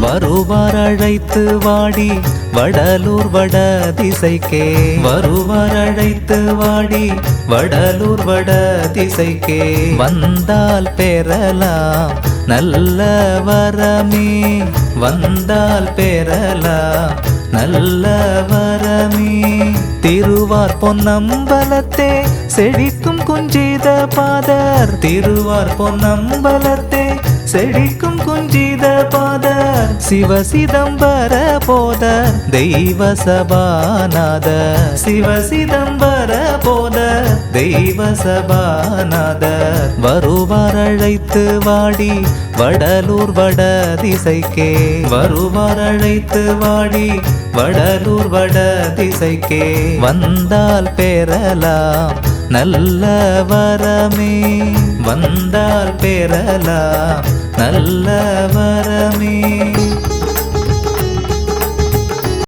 வருவார் அழைத்து வாடி வடலூர் வட திசைக்கே வருவார் அழைத்து வாடி வடலூர் வட திசைக்கே வந்தால் பெறலாம் நல்ல வரமே வந்தால் பெறலாம் நல்ல வரமே திருவார் பொன்னம்பலத்தே செழிக்கும் குஞ்சித பாதர் திருவார் பொன்னம்பலத்தே செழிக்கும் குஞ்சித பாதர் சிவசிதம்பர போதர் தெய்வ சபாநாதர் சிவசிதம்பர போதர் தெய்வ சபாநாதர் வருவார் அழைத்து வாடி வடலூர் வட திசைக்கே வருவார் அழைத்து வாடி வடலூர் வட திசைக்கே வந்தால் பெறலாம் நல்ல வரமே வந்தால் பெறலாம் நல்ல வர